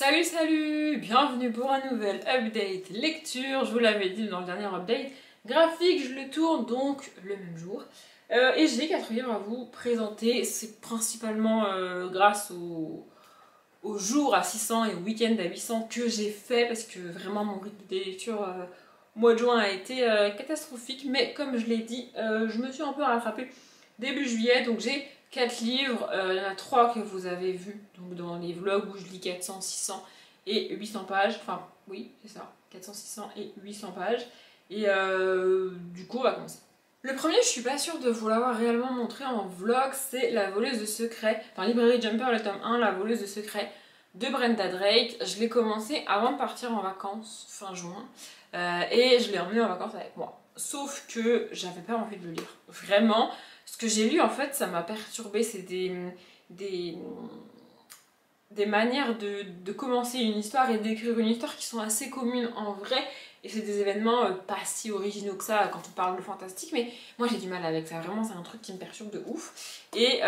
Salut salut, bienvenue pour un nouvel update lecture, je vous l'avais dit dans le dernier update graphique, je le tourne donc le même jour. Et j'ai 4 livres à vous présenter, c'est principalement grâce au jour à 600 et au week-end à 800 que j'ai fait, parce que vraiment mon rythme de lecture au mois de juin a été catastrophique, mais comme je l'ai dit, je me suis un peu rattrapée début juillet, donc j'ai 4 livres, il y en a 3 que vous avez vus donc dans les vlogs où je lis 400, 600 et 800 pages, enfin oui c'est ça, 400, 600 et 800 pages, et du coup on va commencer. Le premier, je suis pas sûre de vous l'avoir réellement montré en vlog, c'est La voleuse de secrets, enfin Librairie Jumper le tome 1, La voleuse de secrets de Brenda Drake. Je l'ai commencé avant de partir en vacances, fin juin, et je l'ai emmené en vacances avec moi. Sauf que j'avais pas envie de le lire, vraiment. Ce que j'ai lu en fait ça m'a perturbée, c'est des manières de commencer une histoire et d'écrire une histoire qui sont assez communes en vrai, et c'est des événements pas si originaux que ça quand on parle de fantastique, mais moi j'ai du mal avec ça, vraiment c'est un truc qui me perturbe de ouf. Et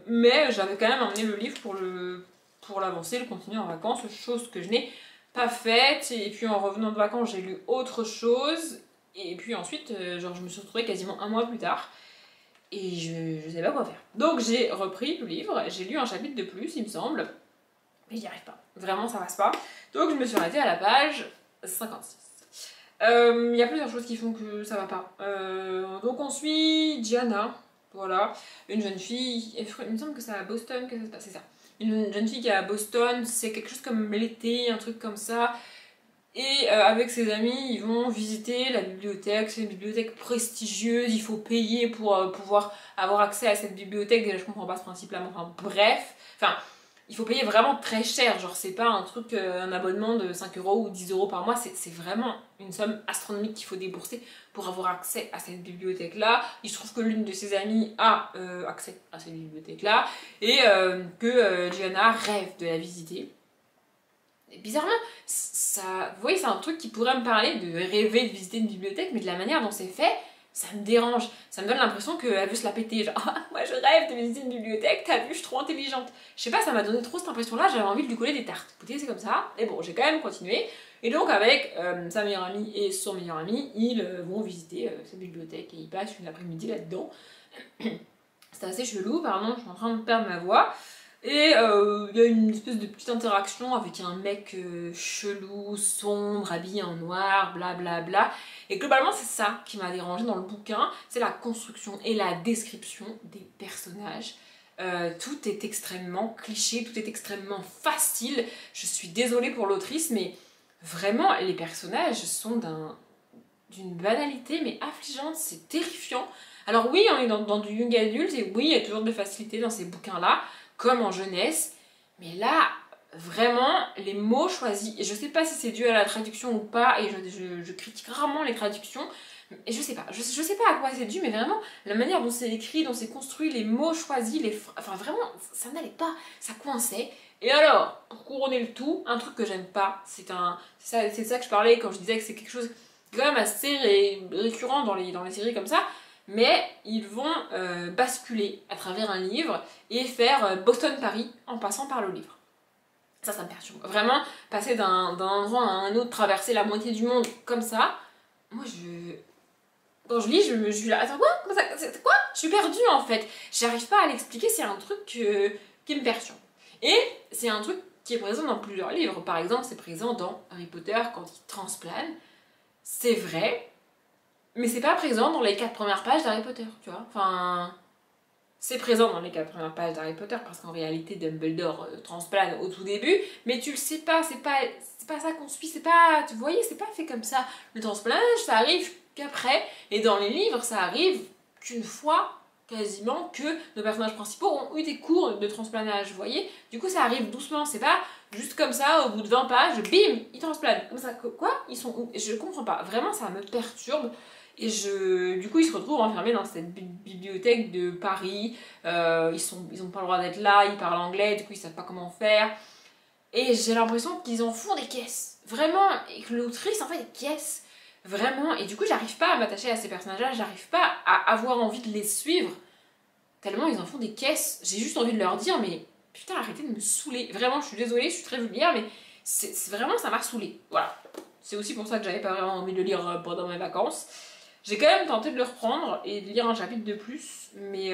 mais j'avais quand même emmené le livre pour l'avancer, le continuer en vacances, chose que je n'ai pas faite, et puis en revenant de vacances j'ai lu autre chose, et puis ensuite genre je me suis retrouvée quasiment un mois plus tard et je savais pas quoi faire. Donc j'ai repris le livre, j'ai lu un chapitre de plus, il me semble, mais j'y arrive pas. Vraiment, ça passe pas. Donc je me suis arrêtée à la page 56. Il y a plusieurs choses qui font que ça va pas. Donc on suit Gianna, voilà, une jeune fille, il me semble que c'est à Boston que ça se passe, c'est ça. Une jeune fille qui est à Boston, c'est quelque chose comme l'été, un truc comme ça. Et avec ses amis, ils vont visiter la bibliothèque. C'est une bibliothèque prestigieuse, il faut payer pour pouvoir avoir accès à cette bibliothèque. Déjà, je comprends pas ce principe-là, mais enfin, bref. Enfin, il faut payer vraiment très cher. Genre, c'est pas un truc, un abonnement de 5 € ou 10 € par mois. C'est vraiment une somme astronomique qu'il faut débourser pour avoir accès à cette bibliothèque-là. Il se trouve que l'une de ses amies a accès à cette bibliothèque-là et que Gianna rêve de la visiter. Et bizarrement, ça, vous voyez, c'est un truc qui pourrait me parler de rêver de visiter une bibliothèque, mais de la manière dont c'est fait, ça me dérange. Ça me donne l'impression qu'elle veut se la péter. Genre, ah, moi je rêve de visiter une bibliothèque, t'as vu, je suis trop intelligente. Je sais pas, ça m'a donné trop cette impression-là, j'avais envie de lui coller des tartes. Écoutez, c'est comme ça. Et bon, j'ai quand même continué. Et donc, avec sa meilleure amie et son meilleur ami, ils vont visiter cette bibliothèque et ils passent une après-midi là-dedans. C'est assez chelou, pardon, je suis en train de perdre ma voix. Et il y a une espèce de petite interaction avec un mec chelou, sombre, habillé en noir, blablabla. Bla bla. Et globalement, c'est ça qui m'a dérangé dans le bouquin, c'est la construction et la description des personnages. Tout est extrêmement cliché, tout est extrêmement facile. Je suis désolée pour l'autrice, mais vraiment, les personnages sont d'une banalité, mais affligeante, c'est terrifiant. Alors oui, on est dans du young adulte, et oui, il y a toujours de facilité dans ces bouquins-là, comme en jeunesse, mais là, vraiment, les mots choisis, et je sais pas si c'est dû à la traduction ou pas, et je critique rarement les traductions, et je sais pas à quoi c'est dû, mais vraiment, la manière dont c'est écrit, dont c'est construit, les mots choisis, enfin vraiment, ça n'allait pas, ça coinçait. Et alors, pour couronner le tout, un truc que j'aime pas, c'est de ça que je parlais quand je disais que c'est quelque chose quand même assez récurrent dans les séries comme ça, mais ils vont basculer à travers un livre et faire Boston-Paris en passant par le livre. Ça me perturbe. Vraiment, passer d'un endroit à un autre, traverser la moitié du monde comme ça, moi quand je lis, je suis là, attends quoi? Quoi? Je suis perdue en fait. J'arrive pas à l'expliquer, c'est un truc qui me perturbe. Et c'est un truc qui est présent dans plusieurs livres. Par exemple, c'est présent dans Harry Potter quand il transplane. C'est vrai, mais c'est pas présent dans les 4 premières pages d'Harry Potter, tu vois. Enfin, c'est présent dans les 4 premières pages d'Harry Potter parce qu'en réalité Dumbledore transplane au tout début, mais tu le sais pas, c'est pas ça qu'on suit, c'est pas, vous voyez, c'est pas fait comme ça. Le transplanage, ça arrive qu'après, et dans les livres, ça arrive qu'une fois quasiment que nos personnages principaux ont eu des cours de transplanage, vous voyez. Du coup, ça arrive doucement, c'est pas juste comme ça, au bout de 20 pages, bim, ils transplanent. Comme ça, quoi? Ils sont où? Je comprends pas, vraiment, ça me perturbe. Et du coup, ils se retrouvent enfermés dans cette bibliothèque de Paris. Ils ont pas le droit d'être là, ils parlent anglais, du coup, ils savent pas comment faire. Et j'ai l'impression qu'ils en font des caisses. Vraiment, et que l'autrice en fait des caisses. Vraiment, et du coup, j'arrive pas à m'attacher à ces personnages-là, j'arrive pas à avoir envie de les suivre. Tellement ils en font des caisses. J'ai juste envie de leur dire, mais putain, arrêtez de me saouler. Vraiment, je suis désolée, je suis très vulgaire, mais vraiment, ça m'a saoulée. Voilà. C'est aussi pour ça que j'avais pas vraiment envie de le lire pendant mes vacances. J'ai quand même tenté de le reprendre et de lire un chapitre de plus, mais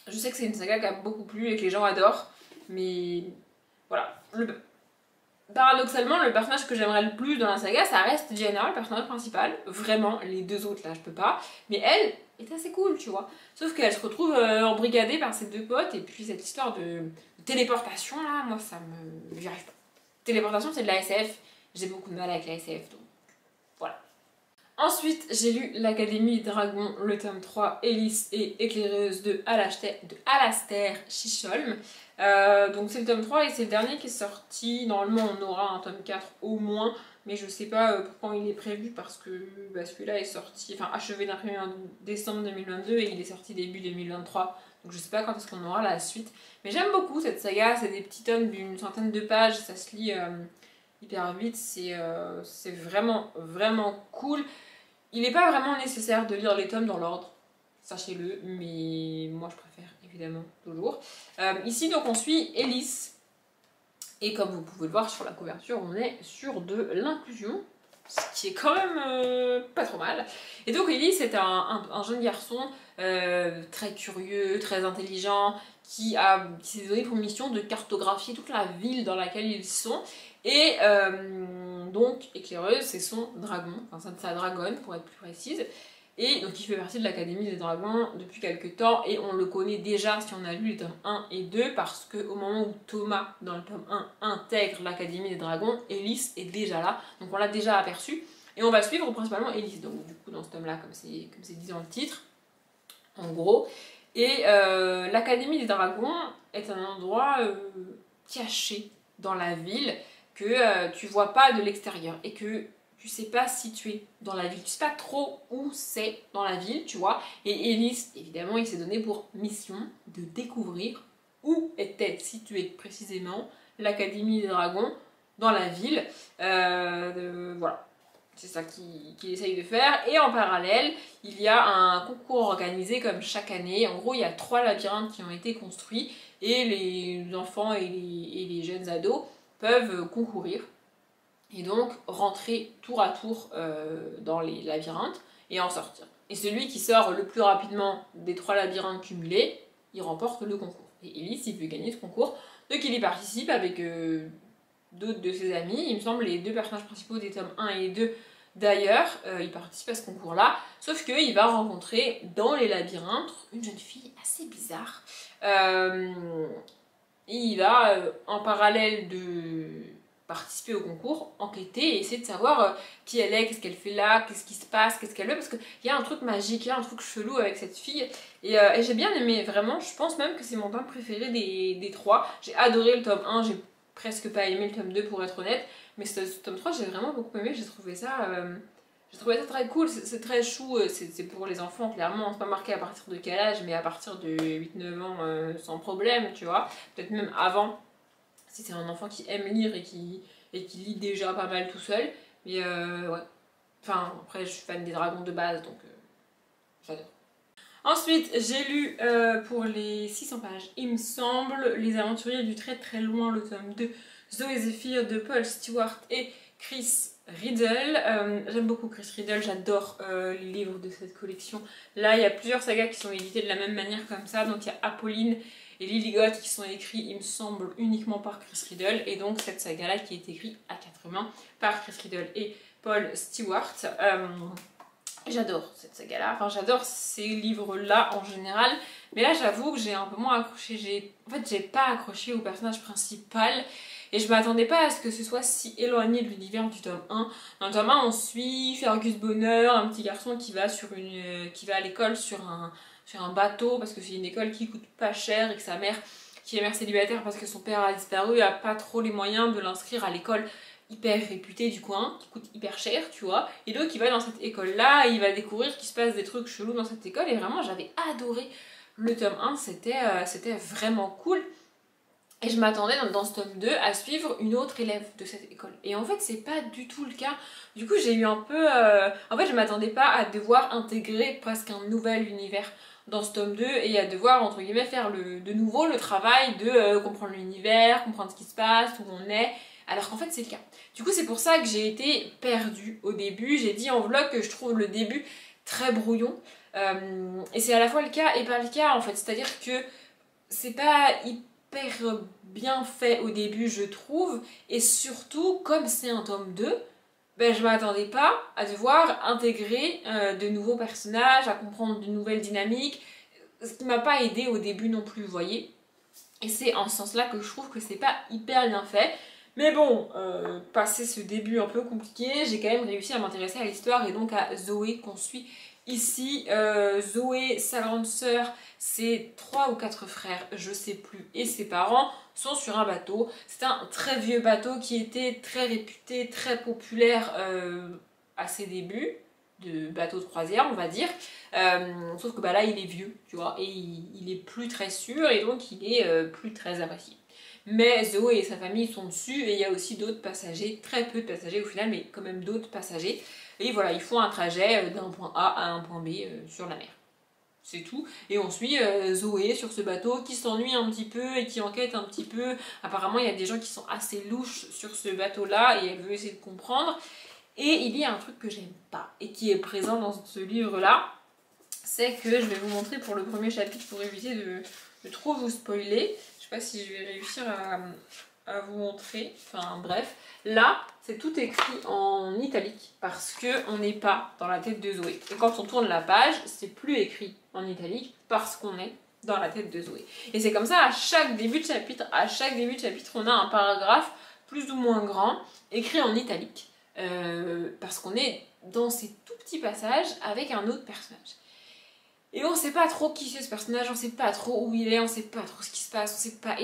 je sais que c'est une saga qui a beaucoup plu et que les gens adorent, mais voilà. Paradoxalement, le personnage que j'aimerais le plus dans la saga, ça reste Jaina, le personnage principal. Vraiment, les deux autres là, je peux pas. Mais elle est assez cool, tu vois. Sauf qu'elle se retrouve embrigadée par ses deux potes, et puis cette histoire de téléportation là, moi ça me. J'y arrive pas. Téléportation, c'est de la SF. J'ai beaucoup de mal avec la SF, donc voilà. Ensuite, j'ai lu l'Académie des Dragons, le tome 3, Hélice et Éclaireuse de Alastair Chisholm. Donc c'est le tome 3 et c'est le dernier qui est sorti. Normalement, on aura un tome 4 au moins, mais je sais pas pour quand il est prévu parce que celui-là est sorti, enfin achevé d'imprimer en décembre 2022 et il est sorti début 2023. Donc je sais pas quand est-ce qu'on aura la suite. Mais j'aime beaucoup cette saga, c'est des petits tomes d'une centaine de pages, ça se lit hyper vite, c'est vraiment, vraiment cool. Il n'est pas vraiment nécessaire de lire les tomes dans l'ordre, sachez-le, mais moi je préfère évidemment toujours. Ici donc on suit Hélice, et comme vous pouvez le voir sur la couverture, on est sur de l'inclusion, ce qui est quand même pas trop mal. Et donc Hélice est un jeune garçon très curieux, très intelligent, qui s'est donné pour mission de cartographier toute la ville dans laquelle ils sont. Et donc Éclaireuse, c'est son dragon, enfin sa dragonne pour être plus précise. Et donc il fait partie de l'Académie des Dragons depuis quelques temps et on le connaît déjà si on a lu les tomes 1 et 2 parce qu'au moment où Thomas, dans le tome 1, intègre l'Académie des Dragons, Hélice est déjà là, donc on l'a déjà aperçu. Et on va suivre principalement Hélice, donc du coup dans ce tome-là, comme c'est dit dans le titre, en gros. Et l'Académie des Dragons est un endroit caché dans la ville que tu vois pas de l'extérieur et que tu sais pas situer dans la ville, tu sais pas trop où c'est dans la ville, tu vois. Et Hélice, évidemment, il s'est donné pour mission de découvrir où était située précisément l'Académie des Dragons dans la ville. Voilà. C'est ça qu'il essaye de faire. Et en parallèle, il y a un concours organisé comme chaque année. En gros, il y a 3 labyrinthes qui ont été construits et les enfants et les jeunes ados peuvent concourir et donc rentrer tour à tour dans les labyrinthes et en sortir. Et celui qui sort le plus rapidement des 3 labyrinthes cumulés, il remporte le concours. Et Hélice, il veut gagner ce concours, donc il y participe avec d'autres de ses amis. Il me semble les 2 personnages principaux des tomes 1 et 2 d'ailleurs, il participe à ce concours-là, sauf qu'il va rencontrer dans les labyrinthes une jeune fille assez bizarre. Et il va, en parallèle de participer au concours, enquêter et essayer de savoir qui elle est, qu'est-ce qu'elle fait là, qu'est-ce qui se passe, qu'est-ce qu'elle veut, parce qu'il y a un truc magique, il y a un truc chelou avec cette fille, et j'ai bien aimé, vraiment, je pense même que c'est mon tome préféré des 3. J'ai adoré le tome 1, j'ai presque pas aimé le tome 2 pour être honnête, mais ce tome 3 j'ai vraiment beaucoup aimé, j'ai trouvé ça très cool, c'est très chou, c'est pour les enfants clairement, c'est pas marqué à partir de quel âge, mais à partir de 8-9 ans sans problème, tu vois, peut-être même avant, si c'est un enfant qui aime lire et qui lit déjà pas mal tout seul, mais ouais, enfin après je suis fan des dragons de base, donc j'adore. Ensuite, j'ai lu pour les 600 pages, il me semble, Les Aventuriers du très très loin, le tome 2, Zoé Zephyr de Paul Stewart et Chris Riddle. J'aime beaucoup Chris Riddle, j'adore les livres de cette collection. Là, il y a plusieurs sagas qui sont éditées de la même manière comme ça, donc il y a Apolline et Liligoth qui sont écrits, il me semble, uniquement par Chris Riddle, et donc cette saga-là qui est écrite à 4 mains par Chris Riddle et Paul Stewart. J'adore cette saga-là, enfin j'adore ces livres-là en général, mais là j'avoue que j'ai un peu moins accroché, en fait j'ai pas accroché au personnage principal, et je m'attendais pas à ce que ce soit si éloigné de l'univers du tome 1. Dans le tome 1 on suit Fergus Bonheur, un petit garçon qui va à l'école sur un bateau, parce que c'est une école qui coûte pas cher, et que sa mère, qui est mère célibataire parce que son père a disparu, a pas trop les moyens de l'inscrire à l'école hyper réputée du coin, qui coûte hyper cher, tu vois. Et donc il va dans cette école-là, il va découvrir qu'il se passe des trucs chelous dans cette école, et vraiment j'avais adoré le tome 1, c'était vraiment cool. Et je m'attendais dans ce tome 2 à suivre une autre élève de cette école. Et en fait, c'est pas du tout le cas. Du coup, j'ai eu un peu... En fait, je m'attendais pas à devoir intégrer presque un nouvel univers dans ce tome 2 et à devoir entre guillemets faire de nouveau le travail de comprendre l'univers, comprendre ce qui se passe, où on est, alors qu'en fait c'est le cas. Du coup c'est pour ça que j'ai été perdue au début, j'ai dit en vlog que je trouve le début très brouillon, et c'est à la fois le cas et pas le cas en fait, c'est-à-dire que c'est pas hyper bien fait au début je trouve, et surtout comme c'est un tome 2, ben, je m'attendais pas à devoir intégrer de nouveaux personnages, à comprendre de nouvelles dynamiques, ce qui m'a pas aidé au début non plus, vous voyez. Et c'est en ce sens-là que je trouve que c'est pas hyper bien fait. Mais bon, passé ce début un peu compliqué, j'ai quand même réussi à m'intéresser à l'histoire et donc à Zoé qu'on suit ici. Zoé, sa grande sœur, ses 3 ou 4 frères, je sais plus, et ses parents sont sur un bateau. C'est un très vieux bateau qui était très réputé, très populaire à ses débuts, de bateau de croisière on va dire, sauf que bah là il est vieux, tu vois, et il est plus très sûr et donc il est plus très apprécié. Mais Zoé et sa famille sont dessus et il y a aussi d'autres passagers, très peu de passagers au final, mais quand même d'autres passagers. Et voilà, ils font un trajet d'un point A à un point B sur la mer. C'est tout. Et on suit Zoé sur ce bateau qui s'ennuie un petit peu et qui enquête un petit peu. Apparemment, il y a des gens qui sont assez louches sur ce bateau-là et elle veut essayer de comprendre. Et il y a un truc que j'aime pas et qui est présent dans ce livre-là, c'est que je vais vous montrer pour le premier chapitre pour éviter de trop vous spoiler. Je sais pas si je vais réussir à vous montrer. Enfin bref, là c'est tout écrit en italique parce qu'on n'est pas dans la tête de Zoé. Et quand on tourne la page, c'est plus écrit en italique parce qu'on est dans la tête de Zoé. Et c'est comme ça à chaque début de chapitre. À chaque début de chapitre, on a un paragraphe plus ou moins grand écrit en italique. Parce qu'on est dans ces tout petits passages avec un autre personnage. Et on sait pas trop qui c'est ce personnage, on sait pas trop où il est, on sait pas trop ce qui se passe, on sait pas.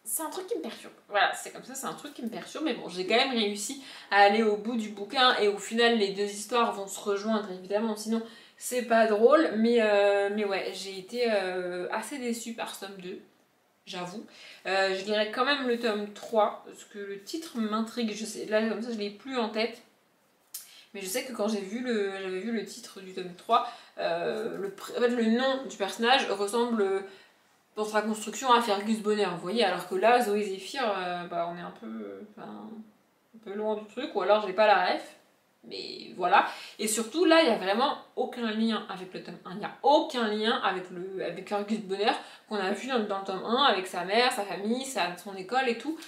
C'est un truc qui me perturbe. Voilà, c'est comme ça, c'est un truc qui me perturbe. Mais bon, j'ai quand même réussi à aller au bout du bouquin et au final, les deux histoires vont se rejoindre évidemment, sinon c'est pas drôle. Mais ouais, j'ai été assez déçue par ce tome 2. J'avoue. Je lirai quand même le tome 3, parce que le titre m'intrigue. Je sais, là, comme ça, je l'ai plus en tête. Mais je sais que quand j'avais vu le titre du tome 3, en fait, le nom du personnage ressemble dans sa construction à Fergus Bonner, vous voyez. Alors que là, Zoé Zéphyr, bah, on est un peu loin du truc, ou alors j'ai pas la ref. Mais voilà. Et surtout, là, il n'y a vraiment aucun lien avec le tome 1. Il n'y a aucun lien avec Fergus Bonner qu'on a vu dans le tome 1, avec sa mère, sa famille, son école et tout.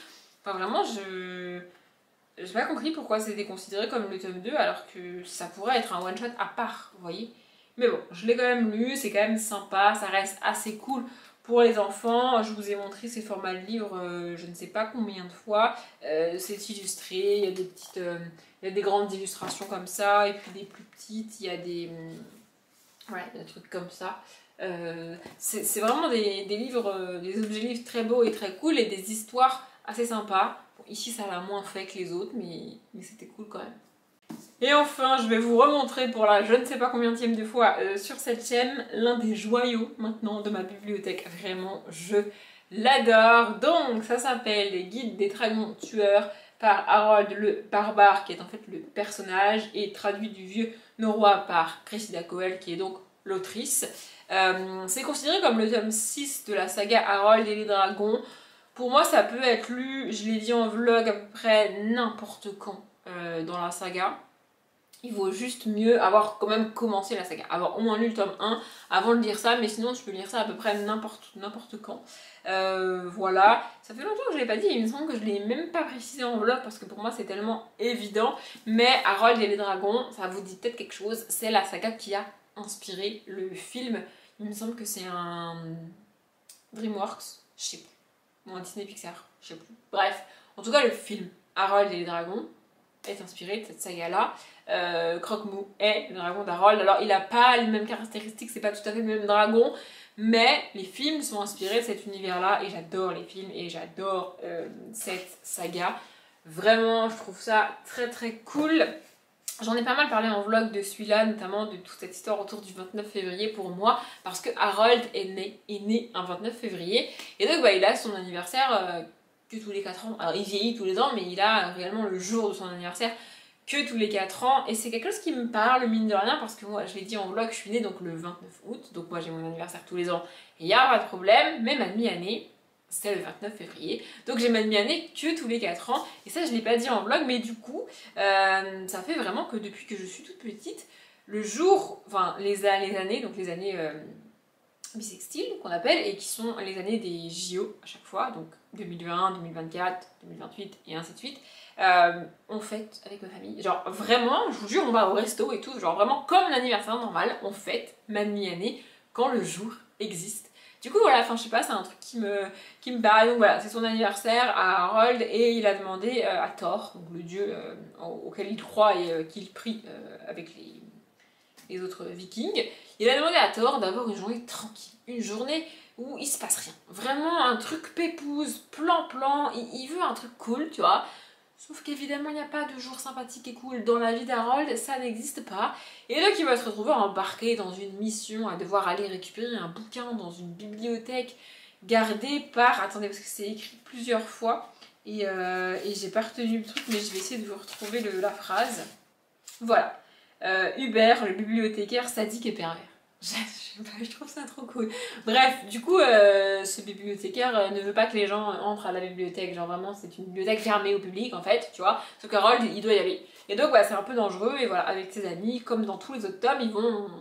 Enfin, vraiment, j'ai pas compris pourquoi c'était considéré comme le tome 2, alors que ça pourrait être un one-shot à part, vous voyez. Mais bon, je l'ai quand même lu, c'est quand même sympa, ça reste assez cool pour les enfants. Je vous ai montré ces formats de livres je ne sais pas combien de fois. C'est illustré, il y a des petites... il y a des grandes illustrations comme ça, et puis des plus petites, il y a des trucs comme ça. C'est vraiment des livres, des objets livres très beaux et très cool, et des histoires assez sympas. Bon, ici ça l'a moins fait que les autres, mais c'était cool quand même. Et enfin, je vais vous remontrer pour la je ne sais pas combienième de fois sur cette chaîne, l'un des joyaux maintenant de ma bibliothèque. Vraiment, je l'adore. Donc, ça s'appelle Les Guides des Dragons Tueurs par Harold le Barbare, qui est en fait le personnage, et traduit du vieux norrois par Cressida Cowell, qui est donc l'autrice. C'est considéré comme le tome 6 de la saga Harold et les Dragons. Pour moi, ça peut être lu, je l'ai dit en vlog, à peu près n'importe quand dans la saga. Il vaut juste mieux avoir quand même commencé la saga, avoir au moins lu le tome 1 avant de lire ça, mais sinon tu peux lire ça à peu près n'importe quand. Voilà, ça fait longtemps que je ne l'ai pas dit, il me semble que je ne l'ai même pas précisé en vlog parce que pour moi c'est tellement évident, mais Harold et les Dragons, ça vous dit peut-être quelque chose, c'est la saga qui a inspiré le film. Il me semble que c'est un DreamWorks, je sais plus, ou un Disney Pixar, je sais plus. Bref, en tout cas le film Harold et les Dragons est inspiré de cette saga-là. Croque-Mou est le dragon d'Harold. Alors, il n'a pas les mêmes caractéristiques, c'est pas tout à fait le même dragon, mais les films sont inspirés de cet univers-là et j'adore les films et j'adore cette saga. Vraiment, je trouve ça très très cool. J'en ai pas mal parlé en vlog de celui-là, notamment de toute cette histoire autour du 29 février pour moi, parce que Harold est né un 29 février, et donc bah, il a son anniversaire que tous les 4 ans. Alors il vieillit tous les ans, mais il a réellement le jour de son anniversaire que tous les 4 ans, et c'est quelque chose qui me parle mine de rien, parce que moi je l'ai dit en vlog, je suis née donc le 29 août, donc moi j'ai mon anniversaire tous les ans, et il n'y a pas de problème, mais ma demi-année, c'est le 29 février, donc j'ai ma demi-année que tous les 4 ans, et ça je l'ai pas dit en vlog, mais du coup, ça fait vraiment que depuis que je suis toute petite, le jour, enfin les années, donc les années bissextiles qu'on appelle, et qui sont les années des JO à chaque fois, donc 2021, 2024, 2028 et ainsi de suite, on fête avec ma famille. Genre vraiment, je vous jure, on va au resto et tout, genre vraiment comme l'anniversaire normal, on fête ma demi-année quand le jour existe. Du coup voilà, enfin je sais pas, c'est un truc qui me parle. Donc voilà, c'est son anniversaire à Harold et il a demandé à Thor, donc le dieu auquel il croit et qu'il prie avec les autres vikings, il a demandé à Thor d'avoir une journée tranquille, une journée où il se passe rien. Vraiment un truc pépouze, plan-plan, il veut un truc cool, tu vois. Sauf qu'évidemment, il n'y a pas de jour sympathique et cool dans la vie d'Harold, ça n'existe pas. Et donc, il va se retrouver embarqué dans une mission à devoir aller récupérer un bouquin dans une bibliothèque gardée par... Attendez, parce que c'est écrit plusieurs fois. Et j'ai pas retenu le truc, mais je vais essayer de vous retrouver la phrase. Voilà. Hubert, le bibliothécaire sadique et pervers. Je trouve ça trop cool. Bref, du coup, ce bibliothécaire ne veut pas que les gens entrent à la bibliothèque. Genre vraiment, c'est une bibliothèque fermée au public en fait, tu vois. Sauf qu'Harold, il doit y aller. Et donc, ouais, c'est un peu dangereux. Et voilà, avec ses amis, comme dans tous les autres tomes,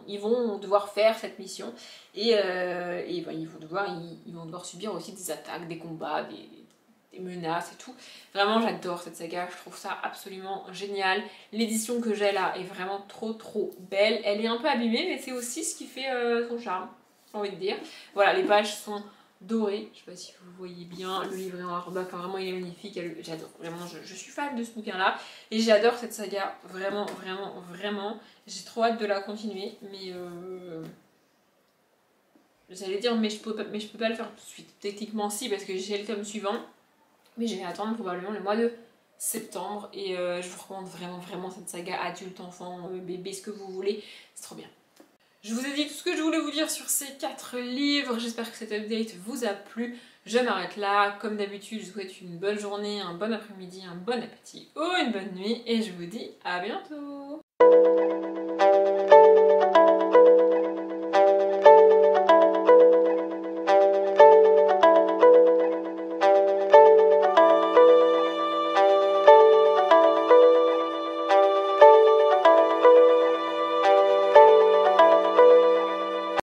ils vont devoir faire cette mission. Et bah, ils vont devoir subir aussi des attaques, des combats, des menaces et tout. Vraiment, j'adore cette saga, je trouve ça absolument génial. L'édition que j'ai là est vraiment trop belle. Elle est un peu abîmée, mais c'est aussi ce qui fait son charme, j'ai envie de dire. Voilà, les pages sont dorées, je sais pas si vous voyez bien, le livret en hardback, enfin, vraiment il est magnifique, j'adore, vraiment je suis fan de ce bouquin là, et j'adore cette saga, vraiment, j'ai trop hâte de la continuer, mais j'allais dire mais je peux pas le faire tout de suite. Techniquement si, parce que j'ai le tome suivant, mais je vais attendre probablement le mois de septembre, et je vous recommande vraiment cette saga, adulte, enfant, bébé, ce que vous voulez, c'est trop bien. Je vous ai dit tout ce que je voulais vous dire sur ces 4 livres, j'espère que cet update vous a plu. Je m'arrête là, comme d'habitude je vous souhaite une bonne journée, un bon après-midi, un bon appétit ou une bonne nuit, et je vous dis à bientôt.